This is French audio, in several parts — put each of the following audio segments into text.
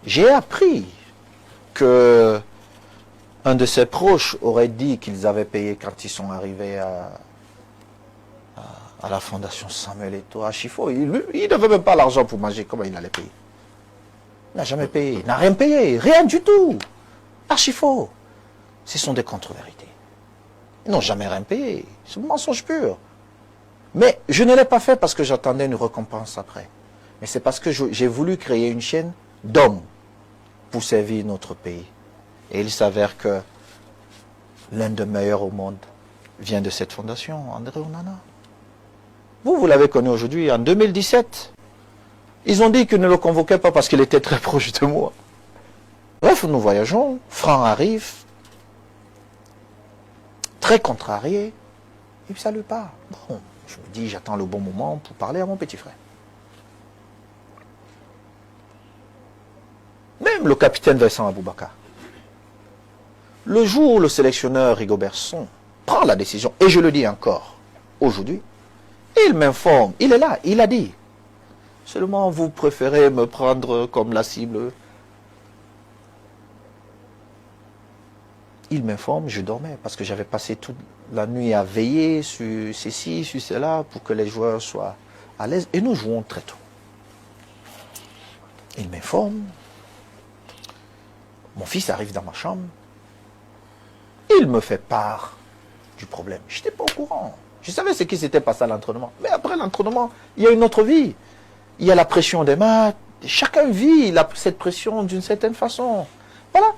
J'ai appris que un de ses proches aurait dit qu'ils avaient payé quand ils sont arrivés à la fondation Samuel Eto'o à Chifo. Il n'avait même pas l'argent pour manger. Comment il allait payer? Il n'a jamais payé. Il n'a rien payé. Rien du tout. Archi faux. Ce sont des contre-vérités. Ils n'ont jamais rien payé. C'est un mensonge pur. Mais je ne l'ai pas fait parce que j'attendais une récompense après. Mais c'est parce que j'ai voulu créer une chaîne d'hommes pour servir notre pays. Et il s'avère que l'un des meilleurs au monde vient de cette fondation, André Onana. Vous l'avez connu aujourd'hui, en 2017. Ils ont dit qu'ils ne le convoquaient pas parce qu'il était très proche de moi. Bref, nous voyageons, Franck arrive, très contrarié, il ne salue pas. Bon, je me dis, j'attends le bon moment pour parler à mon petit frère. Même le capitaine Vincent Aboubakar. Le jour où le sélectionneur Rigobert Song prend la décision, et je le dis encore aujourd'hui, il m'informe, il est là, il a dit, seulement vous préférez me prendre comme la cible. Il m'informe, je dormais, parce que j'avais passé toute la nuit à veiller sur ceci, sur cela, pour que les joueurs soient à l'aise, et nous jouons très tôt. Il m'informe, mon fils arrive dans ma chambre, il me fait part du problème. Je n'étais pas au courant. Je savais ce qui s'était passé à l'entraînement. Mais après l'entraînement, il y a une autre vie. Il y a la pression des maths. Chacun vit cette pression d'une certaine façon. Voilà.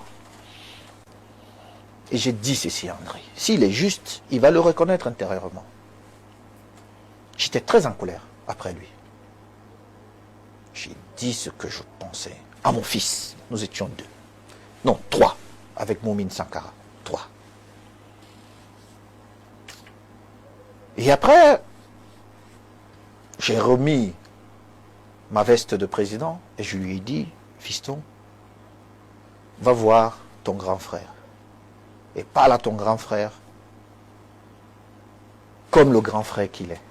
Et j'ai dit ceci à André. S'il est juste, il va le reconnaître intérieurement. J'étais très en colère après lui. J'ai dit ce que je pensais à mon fils. Nous étions 2. Non, 3. Avec Moumine Sankara. 3. Et après, j'ai remis ma veste de président et je lui ai dit, fiston, va voir ton grand frère. Et parle à ton grand frère comme le grand frère qu'il est.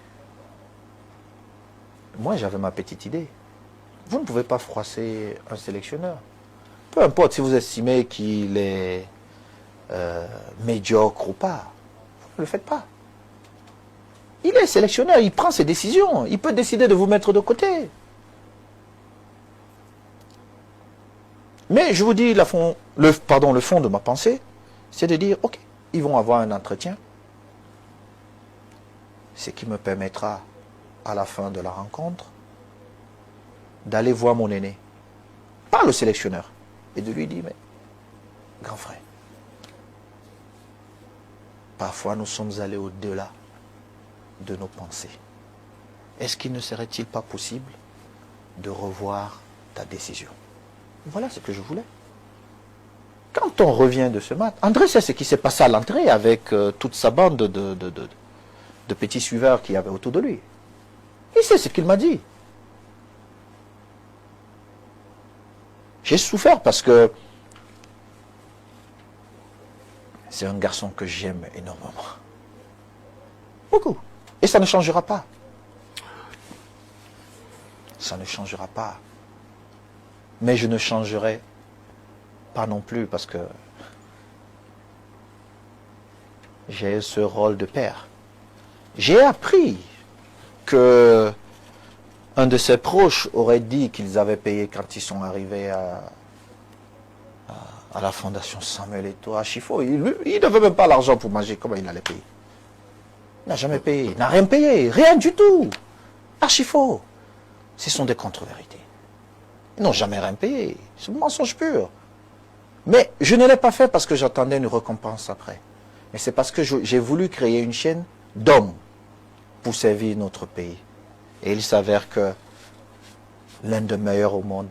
Moi, j'avais ma petite idée. Vous ne pouvez pas froisser un sélectionneur. Peu importe si vous estimez qu'il est médiocre ou pas, vous ne le faites pas. Il est sélectionneur, il prend ses décisions. Il peut décider de vous mettre de côté. Mais je vous dis, le fond de ma pensée, c'est de dire, ok, ils vont avoir un entretien. Ce qui me permettra, à la fin de la rencontre, d'aller voir mon aîné. Pas le sélectionneur. Et de lui dire, mais, grand frère, parfois nous sommes allés au-delà de nos pensées. Est-ce qu'il ne serait-il pas possible de revoir ta décision? Voilà ce que je voulais. Quand on revient de ce match, André sait ce qui s'est passé à l'entrée avec toute sa bande de petits suiveurs qu'il y avait autour de lui. Il sait ce qu'il m'a dit. J'ai souffert parce que c'est un garçon que j'aime énormément. Beaucoup. Et ça ne changera pas. Ça ne changera pas. Mais je ne changerai pas non plus parce que j'ai ce rôle de père. J'ai appris que un de ses proches aurait dit qu'ils avaient payé quand ils sont arrivés à la fondation Samuel Eto'o à Chifo. Il n'avait même pas l'argent pour manger. Comment il allait payer? Il n'a jamais payé. Il n'a rien payé. Rien du tout. Archi faux. Ce sont des contre-vérités. Ils n'ont jamais rien payé. C'est un mensonge pur. Mais je ne l'ai pas fait parce que j'attendais une récompense après. Mais c'est parce que j'ai voulu créer une chaîne d'hommes pour servir notre pays. Et il s'avère que l'un des meilleurs au monde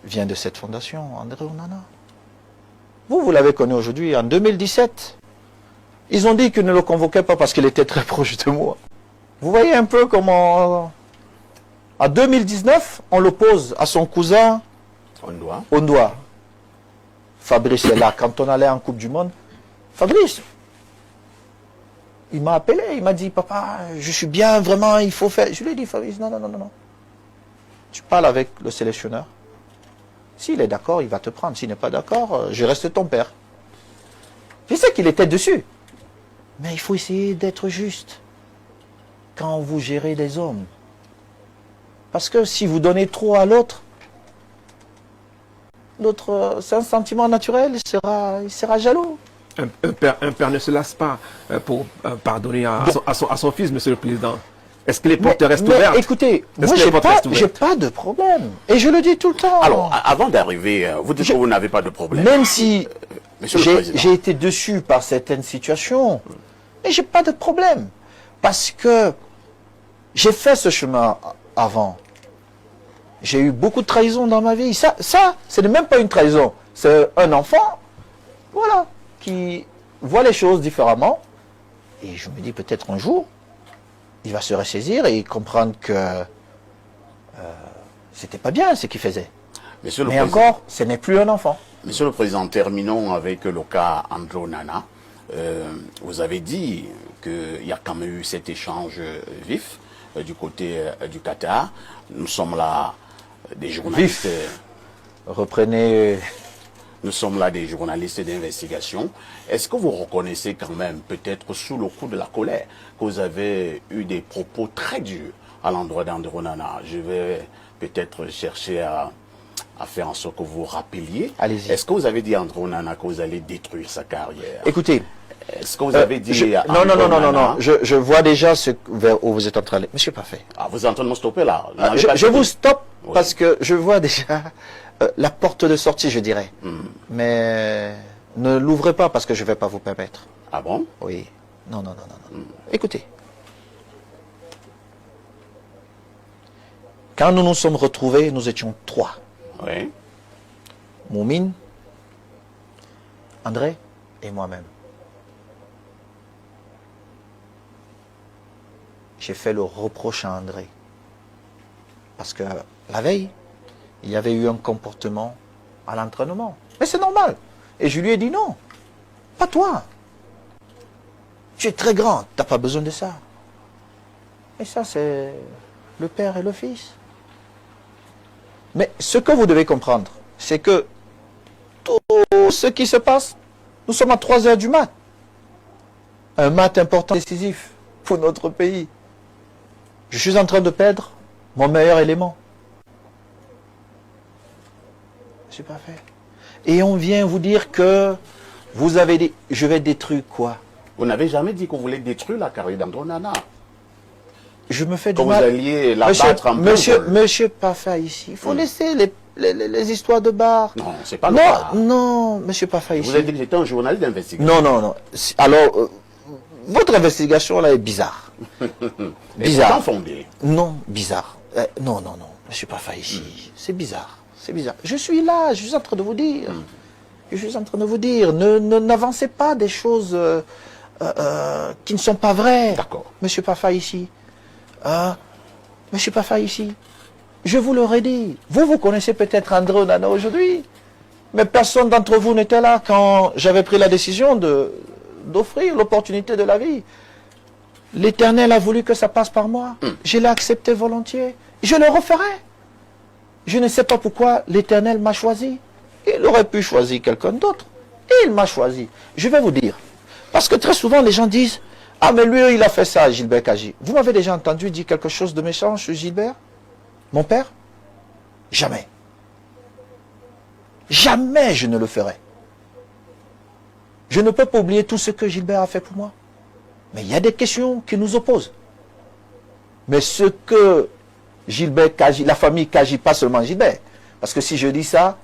vient de cette fondation, André Onana. Vous l'avez connu aujourd'hui, en 2017. Ils ont dit qu'ils ne le convoquaient pas parce qu'il était très proche de moi. Vous voyez un peu comment, en 2019, on l'oppose à son cousin Ondoa. Fabrice est là. Quand on allait en Coupe du Monde, Fabrice, il m'a appelé, il m'a dit, papa, je suis bien, vraiment, il faut faire. Je lui ai dit, Fabrice, non. Tu parles avec le sélectionneur. S'il est d'accord, il va te prendre. S'il n'est pas d'accord, je reste ton père. Je sais qu'il était dessus. Mais il faut essayer d'être juste quand vous gérez les hommes. Parce que si vous donnez trop à l'autre, l'autre, c'est un sentiment naturel, il sera jaloux. Un père ne se lasse pas pour pardonner à son fils, Monsieur le Président. Est-ce que les portes restent ouvertes? Écoutez, moi, j'ai pas de problème. Et je le dis tout le temps. Alors, avant d'arriver, vous dites que vous n'avez pas de problème. Même si Monsieur le Président. j'ai été déçu par certaines situations, mais j'ai pas de problème. Parce que j'ai fait ce chemin avant. J'ai eu beaucoup de trahison dans ma vie. Ça, ce n'est même pas une trahison. C'est un enfant, voilà, qui voit les choses différemment. Et je me dis peut-être un jour, il va se ressaisir et comprendre que c'était pas bien ce qu'il faisait. Mais encore, ce n'est plus un enfant. Monsieur le Président, terminons avec le cas Andro Nana. Vous avez dit qu'il y a quand même eu cet échange vif du côté du Qatar. Nous sommes là des journalistes. Reprenez. Nous sommes là des journalistes d'investigation. Est-ce que vous reconnaissez quand même, peut-être sous le coup de la colère, que vous avez eu des propos très durs à l'endroit d'Andro Nana? Je vais peut-être chercher à faire en sorte que vous rappeliez. Allez-y. Est-ce que vous avez dit à Andro Nana que vous allez détruire sa carrière? Écoutez. Est-ce que vous avez dit à non. Je vois déjà vers où vous êtes en train de... Monsieur Parfait. Ah, vous êtes en train de me stopper là. Je vous stoppe oui. Parce que je vois déjà la porte de sortie, je dirais. Mais ne l'ouvrez pas parce que je ne vais pas vous permettre. Ah bon? Oui. Non. Écoutez. Quand nous nous sommes retrouvés, nous étions 3. Oui. Moumine, André et moi-même. J'ai fait le reproche à André. Parce que la veille, il y avait eu un comportement à l'entraînement. Mais c'est normal. Et je lui ai dit non. Pas toi. Tu es très grand. Tu n'as pas besoin de ça. Et ça, c'est le père et le fils. Mais ce que vous devez comprendre, c'est que tout ce qui se passe, nous sommes à 3 heures du mat. Un mat important, décisif pour notre pays. Je suis en train de perdre mon meilleur élément. C'est pas fait. Et on vient vous dire que vous avez dit, je vais détruire quoi? Vous n'avez jamais dit que vous voulez détruire la carrière d'Andro Nana. Je me fais du Quand mal. vous alliez la battre en Monsieur Pafa ici, il faut laisser les histoires de bar. Non, c'est pas le bar. Non, monsieur Pafa ici. Vous avez dit que j'étais un journaliste d'investigation. Non. Alors, votre investigation là est bizarre. Bizarre. Fondé. Non, bizarre. Non, monsieur Pafa ici. C'est bizarre. C'est bizarre. Je suis là, je suis en train de vous dire. Je suis en train de vous dire, n'avancez pas des choses qui ne sont pas vraies. D'accord. Monsieur Pafa ici. Monsieur Pafa ici. Je vous l'aurais dit. Vous connaissez peut-être Andro Nana aujourd'hui. Mais personne d'entre vous n'était là quand j'avais pris la décision d'offrir l'opportunité de la vie. L'Éternel a voulu que ça passe par moi. Je l'ai accepté volontiers. Je le referai. Je ne sais pas pourquoi l'Éternel m'a choisi. Il aurait pu choisir quelqu'un d'autre. Et il m'a choisi. Je vais vous dire. Parce que très souvent, les gens disent, ah mais lui, il a fait ça, Gilbert Kaji. Vous m'avez déjà entendu dire quelque chose de méchant sur Gilbert? Mon père? Jamais. Jamais je ne le ferai. Je ne peux pas oublier tout ce que Gilbert a fait pour moi. Mais il y a des questions qui nous opposent. Mais ce que Gilbert Kaji, la famille Kaji, pas seulement Gilbert, parce que si je dis ça,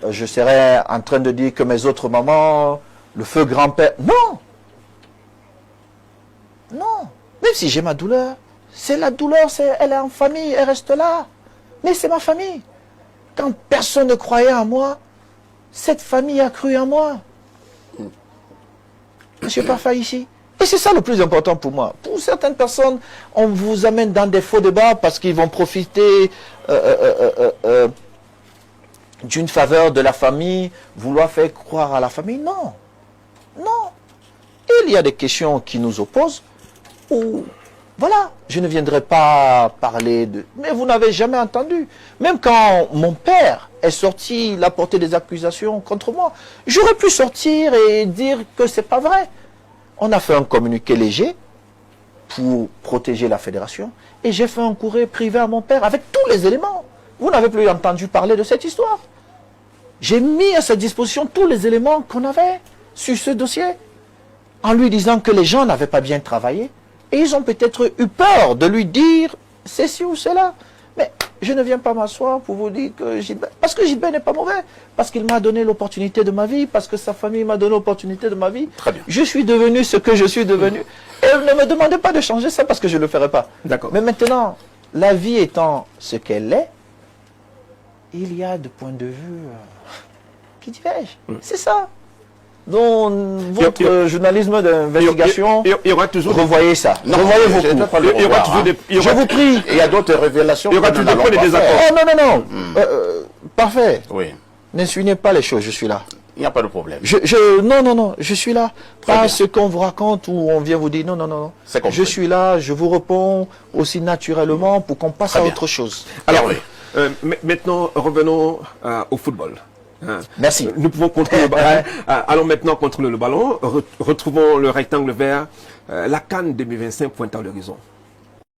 je serais en train de dire que mes autres mamans, le feu grand-père... Non! Non! Même si j'ai ma douleur, c'est la douleur, elle est en famille, elle reste là. Mais c'est ma famille. Quand personne ne croyait en moi, cette famille a cru en moi. Monsieur Parfa ici. Et c'est ça le plus important pour moi. Pour certaines personnes, on vous amène dans des faux débats parce qu'ils vont profiter d'une faveur de la famille, vouloir faire croire à la famille. Non. Non. Il y a des questions qui nous opposent où Voilà, je ne viendrai pas parler de... Mais vous n'avez jamais entendu. Même quand mon père est sorti, il a porté des accusations contre moi, j'aurais pu sortir et dire que c'est pas vrai. On a fait un communiqué léger pour protéger la fédération et j'ai fait un courrier privé à mon père avec tous les éléments. Vous n'avez plus entendu parler de cette histoire. J'ai mis à sa disposition tous les éléments qu'on avait sur ce dossier en lui disant que les gens n'avaient pas bien travaillé. Et ils ont peut-être eu peur de lui dire ceci ou cela. Mais je ne viens pas m'asseoir pour vous dire que Gilbert... Parce que Gilbert n'est pas mauvais. Parce qu'il m'a donné l'opportunité de ma vie. Parce que sa famille m'a donné l'opportunité de ma vie. Très bien. Je suis devenu ce que je suis devenu. Et ne me demandez pas de changer ça parce que je ne le ferai pas. D'accord. Mais maintenant, la vie étant ce qu'elle est, il y a des points de vue qui divergent. C'est ça. Dans votre journalisme d'investigation, Il y aura toujours revoyez ça. Non, Revoyez vos je ne vais coups. pas le Il y aura revoir, toujours hein. des... Je vous prie. Il y a d'autres révélations. Il y aura que nous toujours n'allons des pas désaccords. faire. Oh non, non, non. Parfait. Oui, N'insinuez pas les choses, je suis là. il n'y a pas de problème. Non, non, non, je suis là. Très Pas bien. ce qu'on vous raconte ou on vient vous dire non, non, non, non. C'est compris. Je suis là, je vous réponds aussi naturellement pour qu'on passe Très à bien. autre chose. Alors, Hervé. maintenant, revenons au football. Merci. Nous pouvons contrôler le ballon. Allons maintenant contrôler le ballon. Retrouvons le rectangle vert. La CAN 2025 pointe à l'horizon.